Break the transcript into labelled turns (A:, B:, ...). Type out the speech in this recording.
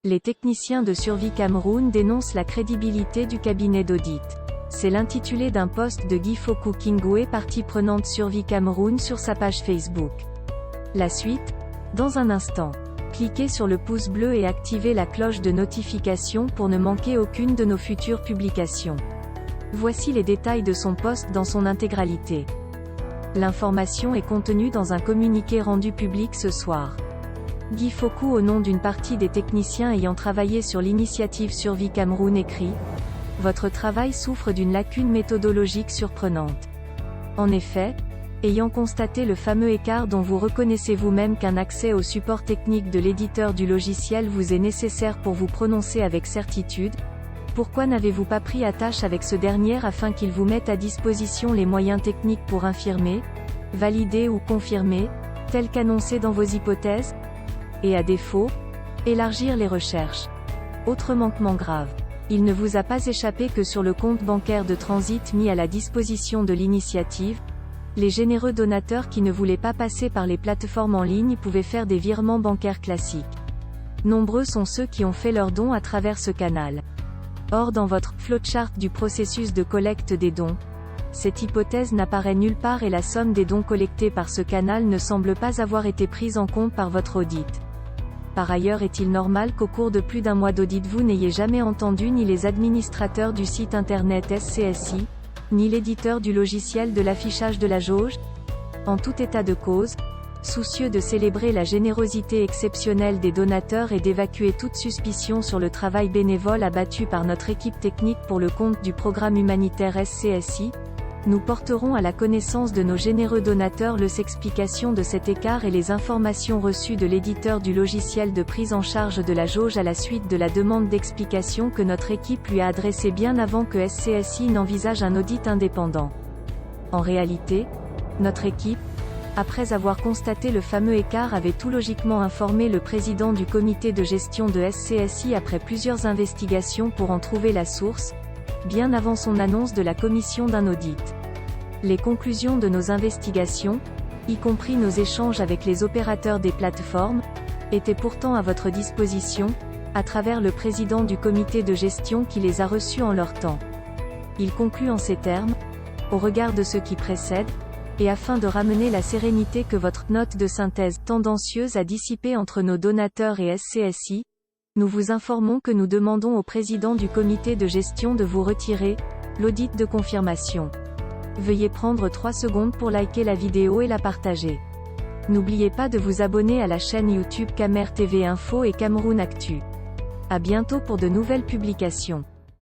A: Les techniciens de Survie Cameroun dénoncent la crédibilité du cabinet d'audit. C'est l'intitulé d'un post de Guy Fokou Kingwe, partie prenante Survie Cameroun, sur sa page Facebook. La suite, dans un instant. Cliquez sur le pouce bleu et activez la cloche de notification pour ne manquer aucune de nos futures publications. Voici les détails de son post dans son intégralité. L'information est contenue dans un communiqué rendu public ce soir. Guy Fokou, au nom d'une partie des techniciens ayant travaillé sur l'initiative Survie Cameroun, écrit « Votre travail souffre d'une lacune méthodologique surprenante. En effet, ayant constaté le fameux écart dont vous reconnaissez vous-même qu'un accès au support technique de l'éditeur du logiciel vous est nécessaire pour vous prononcer avec certitude, pourquoi n'avez-vous pas pris attache avec ce dernier afin qu'il vous mette à disposition les moyens techniques pour infirmer, valider ou confirmer, tel qu'annoncé dans vos hypothèses ? Et à défaut, élargir les recherches. Autre manquement grave. Il ne vous a pas échappé que sur le compte bancaire de transit mis à la disposition de l'initiative, les généreux donateurs qui ne voulaient pas passer par les plateformes en ligne pouvaient faire des virements bancaires classiques. Nombreux sont ceux qui ont fait leurs dons à travers ce canal. Or, dans votre flowchart du processus de collecte des dons, cette hypothèse n'apparaît nulle part et la somme des dons collectés par ce canal ne semble pas avoir été prise en compte par votre audit. Par ailleurs, est-il normal qu'au cours de plus d'un mois d'audit vous n'ayez jamais entendu ni les administrateurs du site internet SCSI, ni l'éditeur du logiciel de l'affichage de la jauge? En tout état de cause, soucieux de célébrer la générosité exceptionnelle des donateurs et d'évacuer toute suspicion sur le travail bénévole abattu par notre équipe technique pour le compte du programme humanitaire SCSI, nous porterons à la connaissance de nos généreux donateurs l'explication de cet écart et les informations reçues de l'éditeur du logiciel de prise en charge de la jauge à la suite de la demande d'explication que notre équipe lui a adressée bien avant que SCSI n'envisage un audit indépendant. En réalité, notre équipe, après avoir constaté le fameux écart, avait tout logiquement informé le président du comité de gestion de SCSI après plusieurs investigations pour en trouver la source, bien avant son annonce de la commission d'un audit. Les conclusions de nos investigations, y compris nos échanges avec les opérateurs des plateformes, étaient pourtant à votre disposition, à travers le président du comité de gestion qui les a reçus en leur temps. Il conclut en ces termes: au regard de ce qui précède, et afin de ramener la sérénité que votre note de synthèse tendancieuse a dissipée entre nos donateurs et SCSI, nous vous informons que nous demandons au président du comité de gestion de vous retirer l'audit de confirmation. Veuillez prendre 3 secondes pour liker la vidéo et la partager. N'oubliez pas de vous abonner à la chaîne YouTube Camer TV Info et Cameroun Actu. À bientôt pour de nouvelles publications.